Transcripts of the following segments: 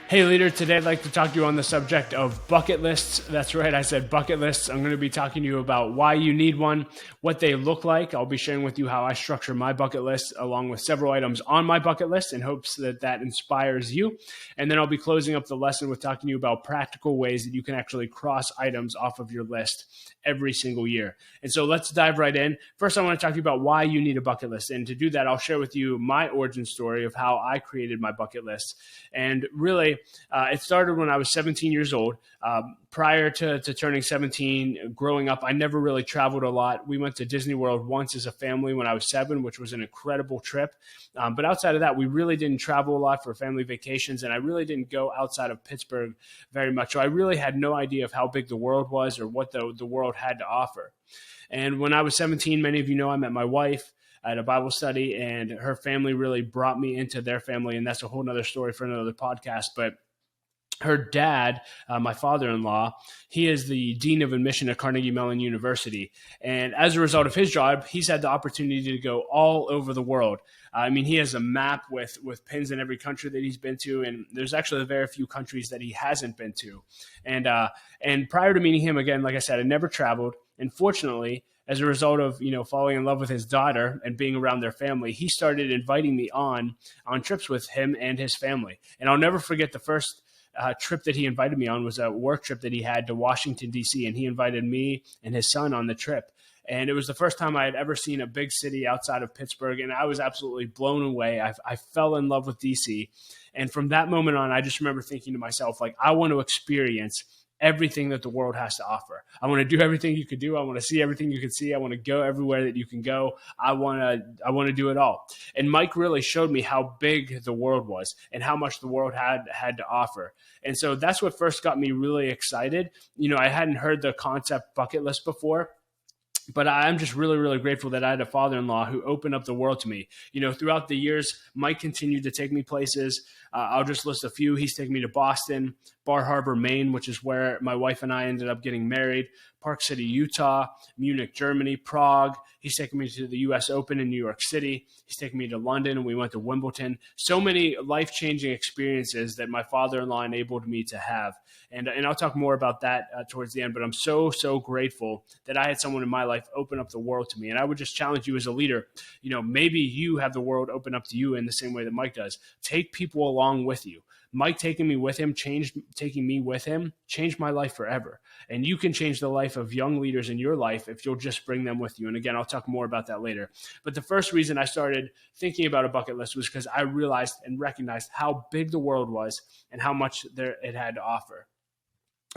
Hey leader, today I'd like to talk to you on the subject of bucket lists. That's right, I said bucket lists. I'm going to be talking to you about why you need one, what they look like. I'll be sharing with you how I structure my bucket list along with several items on my bucket list in hopes that that inspires you. And then I'll be closing up the lesson with talking to you about practical ways that you can actually cross items off of your list every single year. And so let's dive right in. First, I want to talk to you about why you need a bucket list. And to do that, I'll share with you my origin story of how I created my bucket list. And really, it started when I was 17 years old. Prior to turning 17, growing up, I never really traveled a lot. We went to Disney World once as a family when I was 7, which was an incredible trip. But outside of that, we really didn't travel a lot for family vacations, and I really didn't go outside of Pittsburgh very much. So I really had no idea of how big the world was or what the world had to offer. And when I was 17, many of you know I met my wife at a Bible study, and her family really brought me into their family, and that's a whole nother story for another podcast. But her dad, my father-in-law, he is the dean of admission at Carnegie Mellon University. And as a result of his job, he's had the opportunity to go all over the world. I mean, he has a map with pins in every country that he's been to, and there's actually very few countries that he hasn't been to. And prior to meeting him, again, like I said, I never traveled. And fortunately, as a result of falling in love with his daughter and being around their family, he started inviting me on trips with him and his family. And I'll never forget the first trip that he invited me on was a work trip that he had to Washington, D.C., and he invited me and his son on the trip. And it was the first time I had ever seen a big city outside of Pittsburgh, and I was absolutely blown away. I fell in love with D.C., and from that moment on, I just remember thinking to myself, like, I want to experience everything that the world has to offer. I want to do everything you could do. I want to see everything you can see. I want to go everywhere that you can go. I want to do it all. And Mike really showed me how big the world was and how much the world had to offer. And so that's what first got me really excited. I hadn't heard the concept bucket list before. But I'm just really, really grateful that I had a father-in-law who opened up the world to me. Throughout the years, Mike continued to take me places. I'll just list a few. He's taken me to Boston, Bar Harbor, Maine, which is where my wife and I ended up getting married, Park City, Utah, Munich, Germany, Prague. He's taken me to the U.S. Open in New York City. He's taken me to London, and we went to Wimbledon. So many life-changing experiences that my father-in-law enabled me to have. And I'll talk more about that towards the end, but I'm so, so grateful that I had someone in my life open up the world to me. And I would just challenge you as a leader, maybe you have the world open up to you in the same way that Mike does. Take people along with you. Mike taking me with him, changed my life forever. And you can change the life of young leaders in your life if you'll just bring them with you. And again, I'll talk more about that later. But the first reason I started thinking about a bucket list was because I realized and recognized how big the world was and how much it had to offer.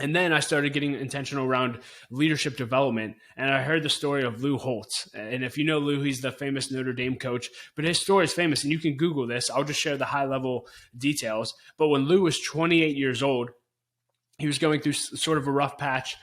And then I started getting intentional around leadership development, and I heard the story of Lou Holtz. And if you know Lou, he's the famous Notre Dame coach, but his story is famous, and you can Google this. I'll just share the high-level details. But when Lou was 28 years old, he was going through sort of a rough patch,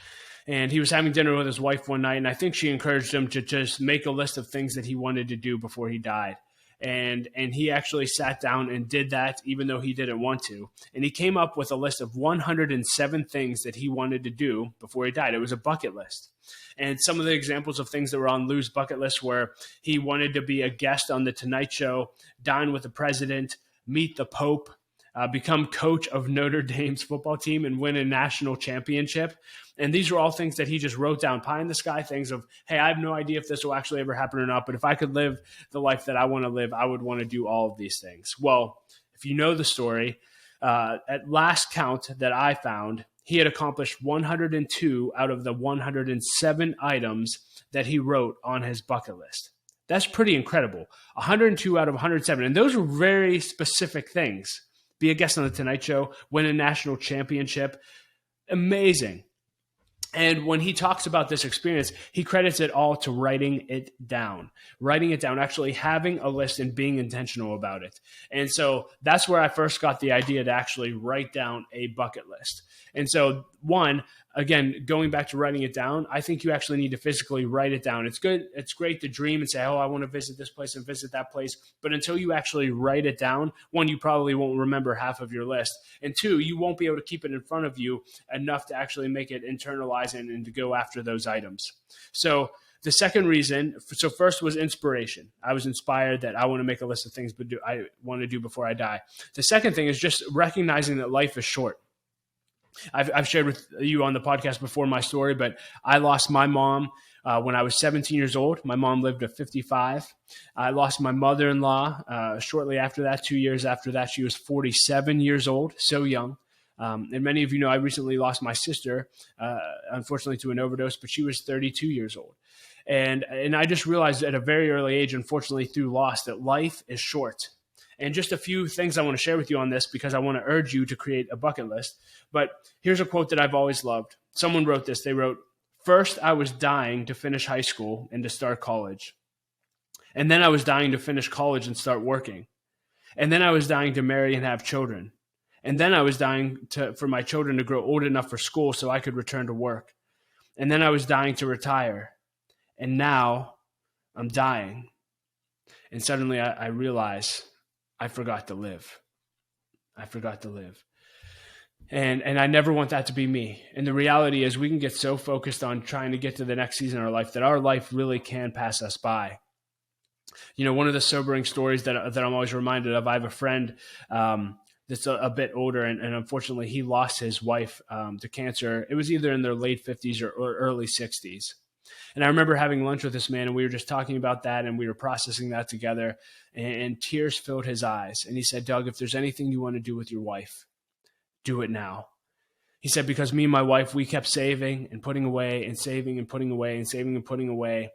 and he was having dinner with his wife one night, and I think she encouraged him to just make a list of things that he wanted to do before he died. And he actually sat down and did that even though he didn't want to. And he came up with a list of 107 things that he wanted to do before he died. It was a bucket list. And some of the examples of things that were on Lou's bucket list were he wanted to be a guest on The Tonight Show, dine with the president, meet the Pope, become coach of Notre Dame's football team, and win a national championship. And these were all things that he just wrote down, pie in the sky things of, hey, I have no idea if this will actually ever happen or not, but if I could live the life that I want to live, I would want to do all of these things. Well, if you know the story, at last count that I found, he had accomplished 102 out of the 107 items that he wrote on his bucket list. That's pretty incredible. 102 out of 107. And those were very specific things. Be a guest on The Tonight Show, win a national championship. Amazing. And when he talks about this experience, he credits it all to writing it down, actually having a list and being intentional about it. And so that's where I first got the idea to actually write down a bucket list. And so one, again, going back to writing it down, I think you actually need to physically write it down. It's good. It's great to dream and say, oh, I want to visit this place and visit that place. But until you actually write it down, one, you probably won't remember half of your list. And two, you won't be able to keep it in front of you enough to actually make it internalize and to go after those items. So The second reason, so first was inspiration. I was inspired that I want to make a list of things I want to do before I die. The second thing is just recognizing that life is short. I've shared with you on the podcast before my story, but I lost my mom when I was 17 years old. My mom lived to 55. I lost my mother-in-law shortly after that. 2 years after that, she was 47 years old, so young. And many of you know I recently lost my sister, unfortunately to an overdose, but she was 32 years old. And I just realized at a very early age, unfortunately through loss, that life is short. And just a few things I want to share with you on this because I want to urge you to create a bucket list. But here's a quote that I've always loved. Someone wrote this. They wrote, "First, I was dying to finish high school and to start college. And then I was dying to finish college and start working. And then I was dying to marry and have children. And then I was dying for my children to grow old enough for school so I could return to work. And then I was dying to retire. And now I'm dying." And suddenly I realize I forgot to live. I forgot to live. And I never want that to be me. And the reality is we can get so focused on trying to get to the next season of our life that our life really can pass us by. You know, one of the sobering stories that I'm always reminded of, I have a friend that's a bit older, and unfortunately he lost his wife to cancer. It was either in their late 50s or early 60s. And I remember having lunch with this man, and we were just talking about that, and we were processing that together, and tears filled his eyes. And he said, "Doug, if there's anything you want to do with your wife, do it now." He said, "Because me and my wife, we kept saving and putting away and saving and putting away and saving and putting away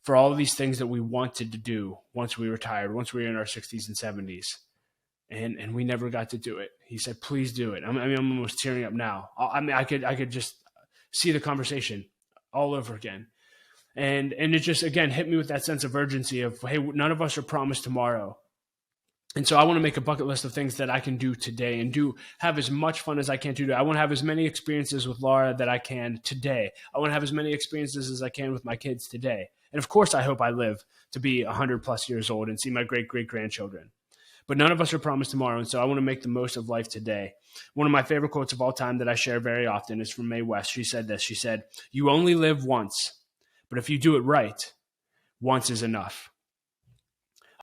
for all of these things that we wanted to do once we retired, once we were in our 60s and 70s. And we never got to do it." He said, "Please do it." I'm almost tearing up now. I could just see the conversation all over again. And it just, again, hit me with that sense of urgency of, hey, none of us are promised tomorrow. And so I want to make a bucket list of things that I can do today and have as much fun as I can today. I want to have as many experiences with Laura that I can today. I want to have as many experiences as I can with my kids today. And of course, I hope I live to be 100 plus years old and see my great-great-grandchildren. But none of us are promised tomorrow, and so I want to make the most of life today. One of my favorite quotes of all time that I share very often is from Mae West. She said this. She said, "You only live once. But if you do it right, once is enough."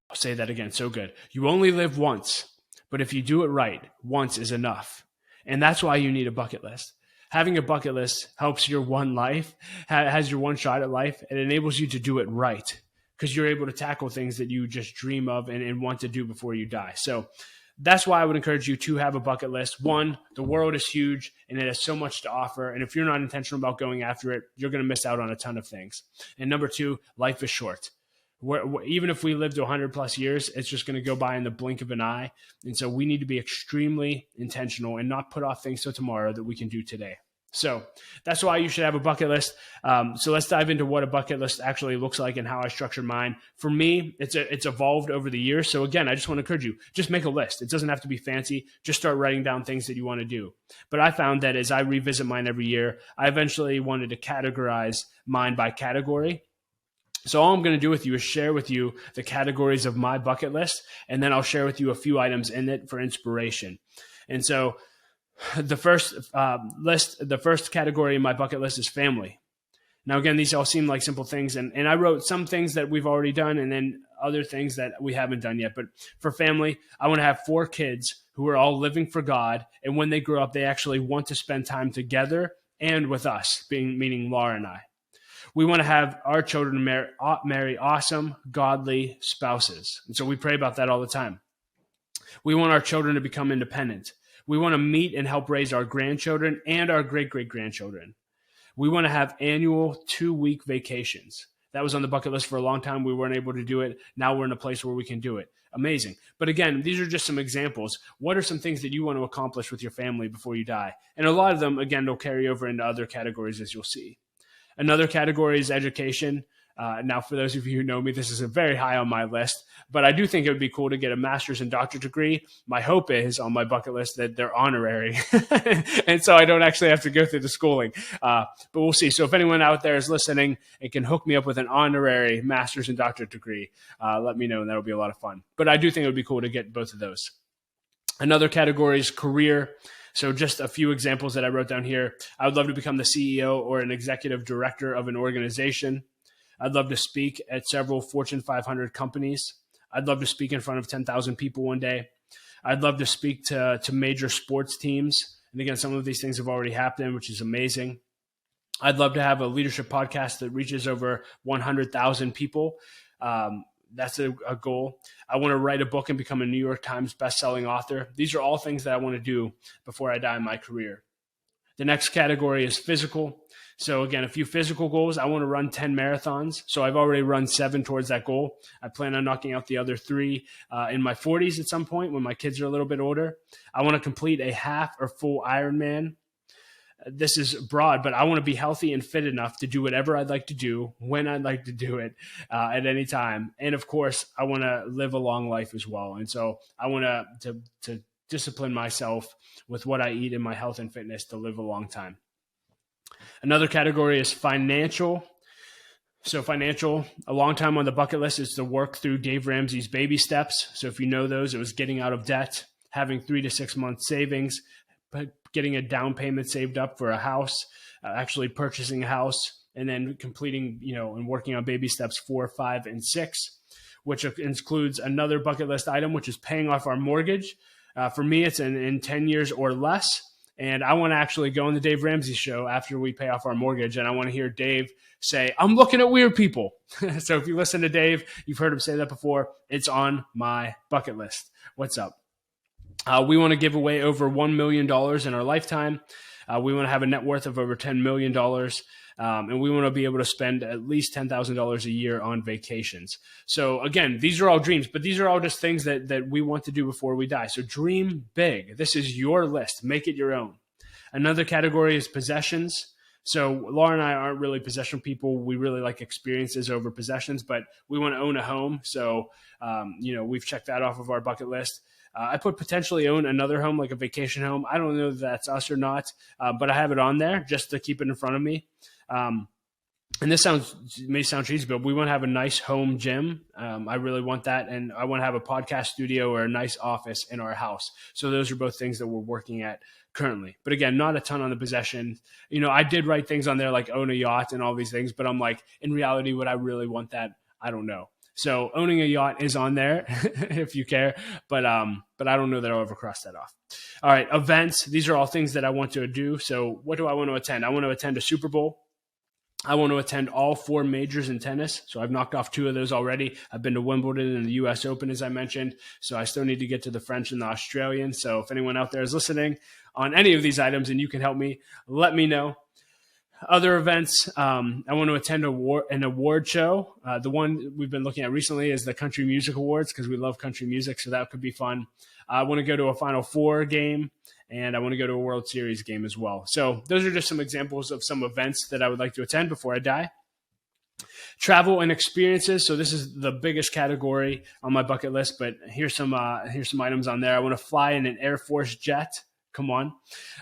I'll say that again. So good. You only live once, but if you do it right, once is enough. And that's why you need a bucket list. Having a bucket list helps your one life, has your one shot at life. It enables you to do it right because you're able to tackle things that you just dream of and want to do before you die. So that's why I would encourage you to have a bucket list. One, the world is huge and it has so much to offer. And if you're not intentional about going after it, you're going to miss out on a ton of things. And number two, life is short. Even if we live to 100 plus years, it's just going to go by in the blink of an eye. And so we need to be extremely intentional and not put off things till tomorrow that we can do today. So that's why you should have a bucket list. So let's dive into what a bucket list actually looks like and how I structure mine. For me, it's evolved over the years. So again, I just want to encourage you, just make a list. It doesn't have to be fancy. Just start writing down things that you want to do. But I found that as I revisit mine every year, I eventually wanted to categorize mine by category. So all I'm going to do with you is share with you the categories of my bucket list, and then I'll share with you a few items in it for inspiration. And so the first category in my bucket list is family. Now, again, these all seem like simple things, and I wrote some things that we've already done and then other things that we haven't done yet. But for family, I want to have 4 kids who are all living for God, and when they grow up, they actually want to spend time together and with us, meaning Laura and I. We want to have our children marry awesome, godly spouses. And so we pray about that all the time. We want our children to become independent. We want to meet and help raise our grandchildren and our great-great-grandchildren. We want to have annual 2-week vacations. That was on the bucket list for a long time. We weren't able to do it. Now we're in a place where we can do it. Amazing. But again, these are just some examples. What are some things that you want to accomplish with your family before you die? And a lot of them, again, will carry over into other categories, as you'll see. Another category is education. Now, for those of you who know me, this is very high on my list, but I do think it would be cool to get a master's and doctorate degree. My hope is on my bucket list that they're honorary, and so I don't actually have to go through the schooling, but we'll see. So if anyone out there is listening and can hook me up with an honorary master's and doctorate degree, let me know, and that'll be a lot of fun. But I do think it would be cool to get both of those. Another category is career. So just a few examples that I wrote down here. I would love to become the CEO or an executive director of an organization. I'd love to speak at several Fortune 500 companies. I'd love to speak in front of 10,000 people one day. I'd love to speak to major sports teams. And again, some of these things have already happened, which is amazing. I'd love to have a leadership podcast that reaches over 100,000 people. That's a goal. I want to write a book and become a New York Times bestselling author. These are all things that I want to do before I die in my career. The next category is physical. So again, a few physical goals. I want to run 10 marathons. So I've already run 7 towards that goal. I plan on knocking out the other 3 in my 40s at some point when my kids are a little bit older. I want to complete a half or full Ironman. This is broad, but I want to be healthy and fit enough to do whatever I'd like to do, when I'd like to do it, at any time. And of course, I want to live a long life as well. And so I want to discipline myself with what I eat in my health and fitness to live a long time. Another category is financial. So financial, a long time on the bucket list is to work through Dave Ramsey's baby steps. So if you know those, it was getting out of debt, having 3 to 6 months savings, getting a down payment saved up for a house, actually purchasing a house, and then completing, and working on baby steps 4, 5, and 6, which includes another bucket list item, which is paying off our mortgage. For me, it's in 10 years or less. And I want to actually go on the Dave Ramsey show after we pay off our mortgage. And I want to hear Dave say, I'm looking at weird people. So if you listen to Dave, you've heard him say that before. It's on my bucket list. What's up? We want to give away over $1 million in our lifetime. We want to have a net worth of over $10 million. And we want to be able to spend at least $10,000 a year on vacations. So again, these are all dreams, but these are all just things that we want to do before we die. So dream big. This is your list. Make it your own. Another category is possessions. So Laura and I aren't really possession people. We really like experiences over possessions, but we want to own a home. So, we've checked that off of our bucket list. I put potentially own another home, like a vacation home. I don't know if that's us or not, but I have it on there just to keep it in front of me. And this may sound cheesy, but we want to have a nice home gym. I really want that. And I want to have a podcast studio or a nice office in our house. So those are both things that we're working at currently. But again, not a ton on the possession. I did write things on there like own a yacht and all these things, but I'm like, in reality, would I really want that? I don't know. So owning a yacht is on there if you care, but I don't know that I'll ever cross that off. All right, events. These are all things that I want to do. So what do I want to attend? I want to attend a Super Bowl. I want to attend all 4 majors in tennis. So I've knocked off 2 of those already. I've been to Wimbledon and the US Open, as I mentioned. So I still need to get to the French and the Australian. So if anyone out there is listening on any of these items and you can help me, let me know. Other events, I want to attend an award show. The one we've been looking at recently is the Country Music Awards because we love country music, so that could be fun. I want to go to a Final Four game, and I want to go to a World Series game as well. So those are just some examples of some events that I would like to attend before I die. Travel and experiences. So this is the biggest category on my bucket list, but here's some items on there. I want to fly in an Air Force jet. Come on.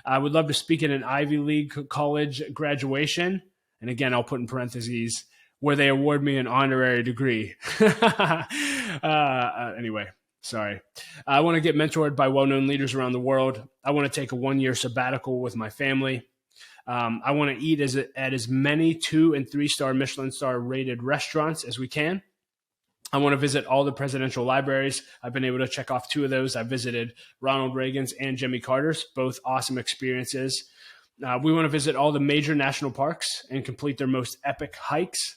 I would love to speak at an Ivy League college graduation. And again, I'll put in parentheses where they award me an honorary degree. Anyway, sorry. I want to get mentored by well-known leaders around the world. I want to take a 1-year sabbatical with my family. I want to eat at as many 2- and 3-star Michelin star rated restaurants as we can. I want to visit all the presidential libraries. I've been able to check off 2 of those. I visited Ronald Reagan's and Jimmy Carter's, both awesome experiences. We want to visit all the major national parks and complete their most epic hikes.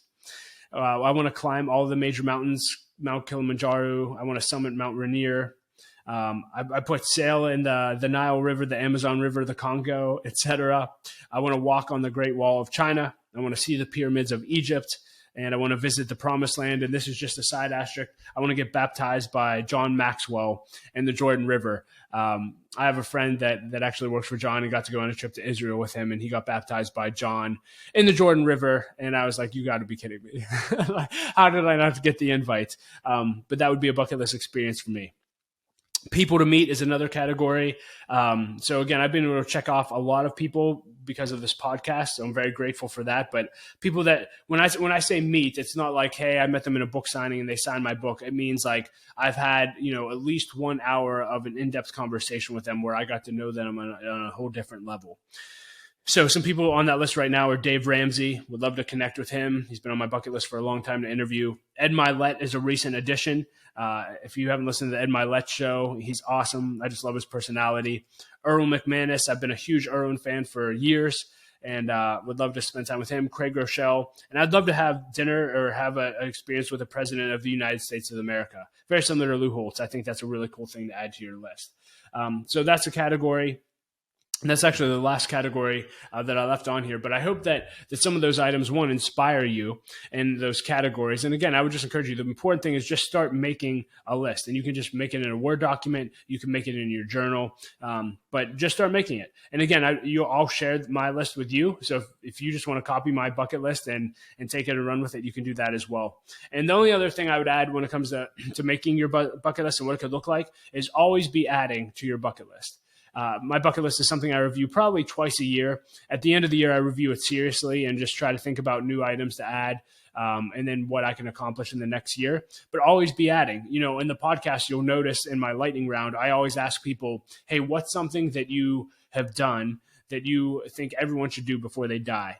I want to climb all the major mountains, Mount Kilimanjaro. I want to summit Mount Rainier. I put sail in the Nile River, the Amazon River, the Congo, etc. I want to walk on the Great Wall of China. I want to see the pyramids of Egypt. And I want to visit the Promised Land. And this is just a side asterisk. I want to get baptized by John Maxwell in the Jordan River. I have a friend that actually works for John and got to go on a trip to Israel with him. And he got baptized by John in the Jordan River. And I was like, you got to be kidding me. How did I not get the invite? But that would be a bucket list experience for me. People to meet is another category. So again, I've been able to check off a lot of people because of this podcast. So I'm very grateful for that. But people that when I say meet, it's not like, hey, I met them in a book signing and they signed my book. It means like I've had, at least 1 hour of an in-depth conversation with them where I got to know them on a whole different level. So some people on that list right now are Dave Ramsey. Would love to connect with him. He's been on my bucket list for a long time to interview. Ed Milet is a recent addition. If you haven't listened to the Ed Milet show, he's awesome. I just love his personality. Earl McManus, I've been a huge Erwin fan for years and would love to spend time with him. Craig Rochelle. And I'd love to have dinner or have an experience with the President of the United States of America. Very similar to Lou Holtz. I think that's a really cool thing to add to your list. So that's a category. And that's actually the last category that I left on here. But I hope that some of those items, one, inspire you in those categories. And again, I would just encourage you. The important thing is just start making a list. And you can just make it in a Word document. You can make it in your journal. But just start making it. And again, I'll share my list with you. So if you just want to copy my bucket list and take it and run with it, you can do that as well. And the only other thing I would add when it comes to making your bucket list and what it could look like is always be adding to your bucket list. My bucket list is something I review probably twice a year. At the end of the year, I review it seriously and just try to think about new items to add and then what I can accomplish in the next year. But always be adding. In the podcast, you'll notice in my lightning round, I always ask people, hey, what's something that you have done that you think everyone should do before they die?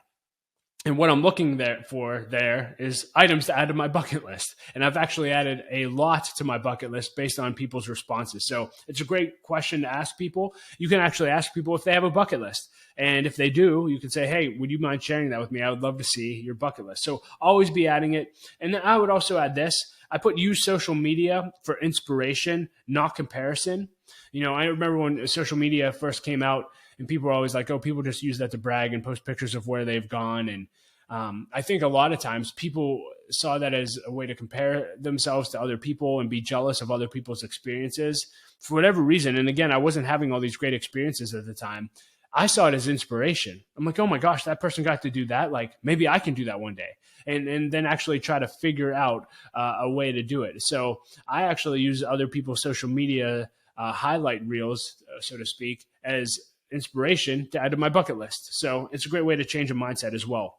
And what I'm looking for there is items to add to my bucket list. And I've actually added a lot to my bucket list based on people's responses. So it's a great question to ask people. You can actually ask people if they have a bucket list. And if they do, you can say, hey, would you mind sharing that with me? I would love to see your bucket list. So always be adding it. And then I would also add this. I use social media for inspiration, not comparison. I remember when social media first came out, and people were always like, oh, people just use that to brag and post pictures of where they've gone. And I think a lot of times people saw that as a way to compare themselves to other people and be jealous of other people's experiences for whatever reason. And again, I wasn't having all these great experiences at the time. I saw it as inspiration. I'm like, oh my gosh, that person got to do that. Like maybe I can do that one day. And then actually try to figure out a way to do it. So I actually use other people's social media highlight reels, so to speak, as inspiration to add to my bucket list. So it's a great way to change a mindset as well.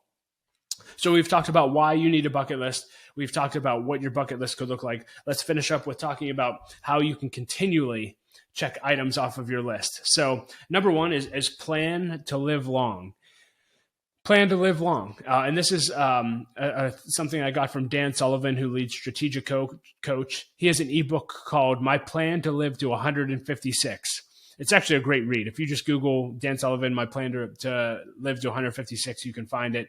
So we've talked about why you need a bucket list. We've talked about what your bucket list could look like. Let's finish up with talking about how you can continually check items off of your list. So number one is plan to live long. Plan to live long. And this is something I got from Dan Sullivan, who leads Strategic Coach. He has an ebook called My Plan to Live to 156. It's actually a great read. If you just Google Dan Sullivan, My Plan to Live to 156, you can find it.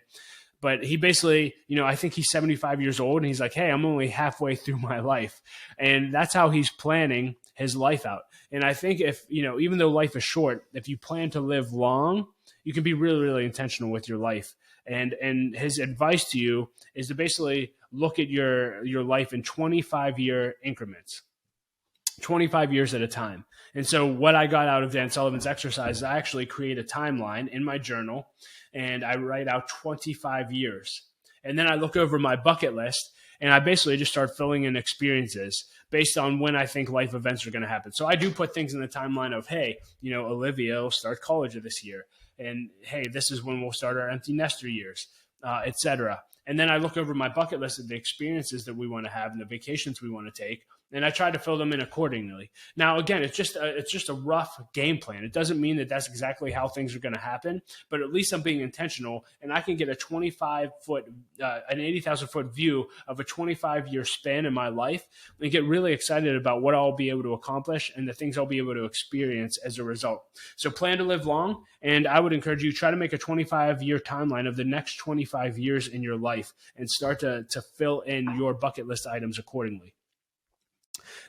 But he basically, I think he's 75 years old, and he's like, hey, I'm only halfway through my life. And that's how he's planning his life out. And I think if, even though life is short, if you plan to live long, you can be really, really intentional with your life. And his advice to you is to basically look at your life in 25-year increments. 25 years at a time. And so what I got out of Dan Sullivan's exercise is I actually create a timeline in my journal and I write out 25 years. And then I look over my bucket list and I basically just start filling in experiences based on when I think life events are going to happen. So I do put things in the timeline of, hey, Olivia will start college this year. And hey, this is when we'll start our empty nester years, etc. And then I look over my bucket list of the experiences that we want to have and the vacations we want to take. And I try to fill them in accordingly. Now, again, it's just a rough game plan. It doesn't mean that that's exactly how things are going to happen, but at least I'm being intentional, and I can get a 25-foot, an 80,000-foot view of a 25-year span in my life and get really excited about what I'll be able to accomplish and the things I'll be able to experience as a result. So plan to live long, and I would encourage you, try to make a 25-year timeline of the next 25 years in your life and start to fill in your bucket list items accordingly.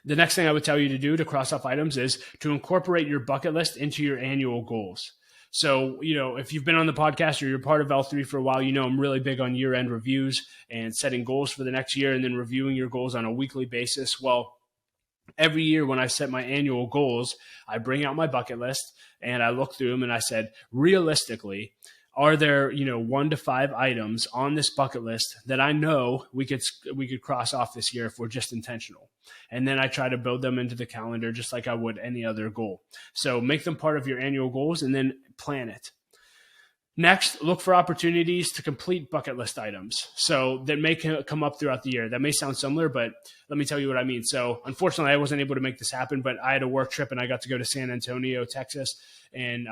The next thing I would tell you to do to cross off items is to incorporate your bucket list into your annual goals. So, if you've been on the podcast or you're part of L3 for a while, I'm really big on year-end reviews and setting goals for the next year and then reviewing your goals on a weekly basis. Well, every year when I set my annual goals, I bring out my bucket list and I look through them and I said, realistically, are there, 1 to 5 items on this bucket list that I know we could cross off this year if we're just intentional? And then I try to build them into the calendar just like I would any other goal. So make them part of your annual goals and then plan it. Next, look for opportunities to complete bucket list items. So that may come up throughout the year. That may sound similar, but let me tell you what I mean. So unfortunately, I wasn't able to make this happen, but I had a work trip and I got to go to San Antonio, Texas, and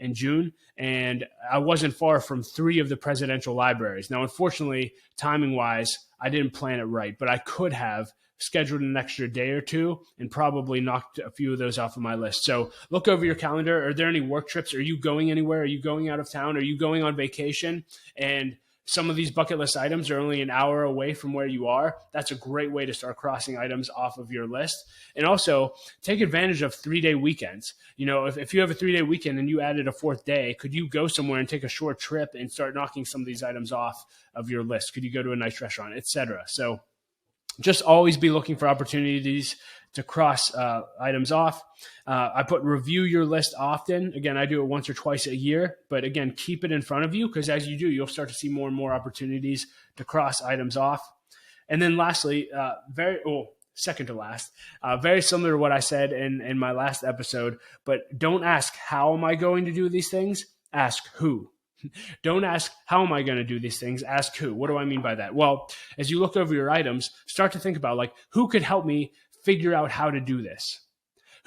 in June, and I wasn't far from 3 of the presidential libraries. Now, unfortunately, timing wise, I didn't plan it right, but I could have scheduled an extra day or two and probably knocked a few of those off of my list. So look over your calendar. Are there any work trips? Are you going anywhere? Are you going out of town? Are you going on vacation? And some of these bucket list items are only an hour away from where you are. That's a great way to start crossing items off of your list. And also take advantage of 3-day weekends. If you have a 3-day weekend and you added a 4th day, could you go somewhere and take a short trip and start knocking some of these items off of your list? Could you go to a nice restaurant, etc.? So just always be looking for opportunities to cross items off. I put review your list often. Again, I do it once or twice a year, but again, keep it in front of you, because as you do, you'll start to see more and more opportunities to cross items off. And then lastly, second to last, very similar to what I said in my last episode, but don't ask, how am I going to do these things? Ask who. Don't ask, how am I going to do these things? Ask who. What do I mean by that? Well, as you look over your items, start to think about, like, who could help me figure out how to do this?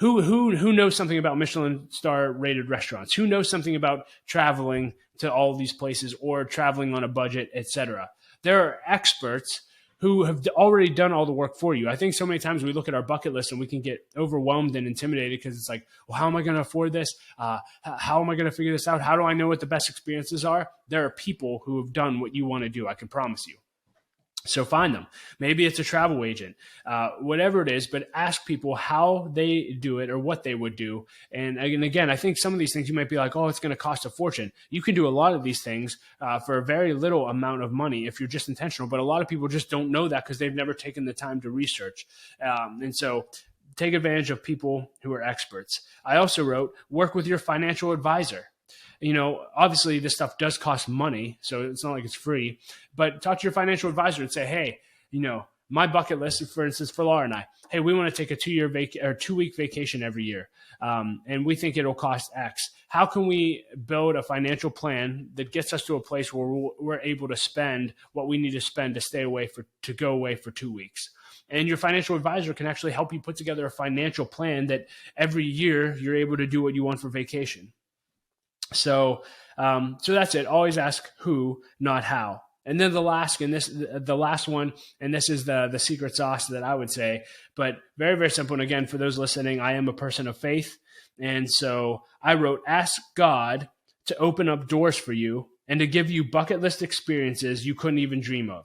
Who knows something about Michelin star rated restaurants? Who knows something about traveling to all these places or traveling on a budget, etc.? There are experts who have already done all the work for you. I think so many times we look at our bucket list and we can get overwhelmed and intimidated because it's like, well, how am I going to afford this? How am I going to figure this out? How do I know what the best experiences are? There are people who have done what you want to do, I can promise you. So find them. Maybe it's a travel agent, whatever it is, but ask people how they do it or what they would do. And again, I think some of these things you might be like, oh, it's going to cost a fortune. You can do a lot of these things for a very little amount of money if you're just intentional. But a lot of people just don't know that because they've never taken the time to research. And so take advantage of people who are experts. I also wrote, work with your financial advisor. Obviously this stuff does cost money, so it's not like it's free, but talk to your financial advisor and say, hey, my bucket list, for instance, for Laura and I, hey, we want to take a 2-week vacation every year. And we think it'll cost X. How can we build a financial plan that gets us to a place where we're able to spend what we need to spend to go away for 2 weeks? And your financial advisor can actually help you put together a financial plan that every year you're able to do what you want for vacation. So that's it. Always ask who, not how. And then the last one, and this is the secret sauce that I would say, but very, very simple. And again, for those listening, I am a person of faith. And so I wrote, ask God to open up doors for you and to give you bucket list experiences you couldn't even dream of.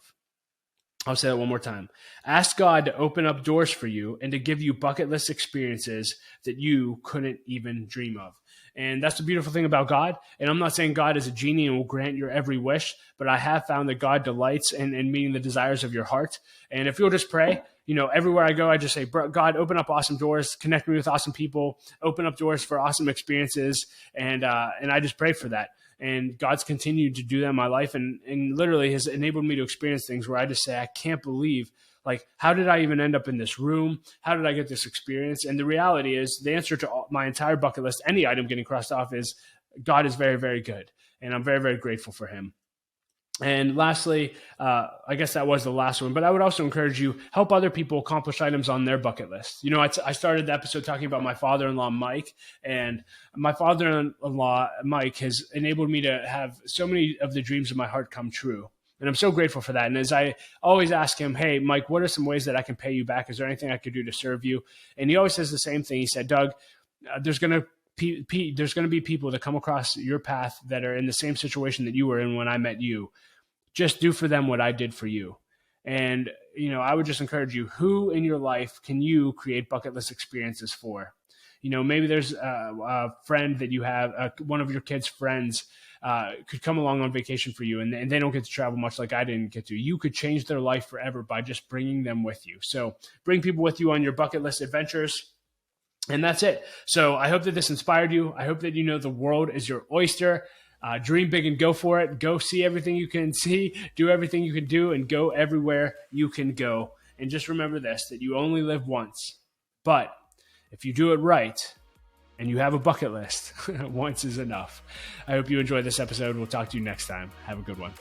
I'll say that one more time. Ask God to open up doors for you and to give you bucket list experiences that you couldn't even dream of. And that's the beautiful thing about God. And I'm not saying God is a genie and will grant your every wish, but I have found that God delights in meeting the desires of your heart. And if you'll just pray, everywhere I go, I just say, God, open up awesome doors, connect me with awesome people, open up doors for awesome experiences. And I just pray for that. And God's continued to do that in my life and literally has enabled me to experience things where I just say, I can't believe, like, how did I even end up in this room? How did I get this experience? And the reality is the answer to my entire bucket list, any item getting crossed off, is God is very, very good. And I'm very, very grateful for him. And lastly, I guess that was the last one, but I would also encourage you, help other people accomplish items on their bucket list. I started the episode talking about my father-in-law, Mike, and my father-in-law, Mike, has enabled me to have so many of the dreams of my heart come true. And I'm so grateful for that. And as I always ask him, hey, Mike, what are some ways that I can pay you back? Is there anything I could do to serve you? And he always says the same thing. He said, Doug, there's going to be people that come across your path that are in the same situation that you were in when I met you. Just do for them what I did for you. And, I would just encourage you, who in your life can you create bucket list experiences for? Maybe there's a friend that you have, one of your kids' friends could come along on vacation for you and they don't get to travel much like I didn't get to. You could change their life forever by just bringing them with you. So bring people with you on your bucket list adventures. And that's it. So I hope that this inspired you. I hope that the world is your oyster. Dream big and go for it. Go see everything you can see, do everything you can do, and go everywhere you can go. And just remember this, that you only live once. But if you do it right and you have a bucket list, once is enough. I hope you enjoyed this episode. We'll talk to you next time. Have a good one.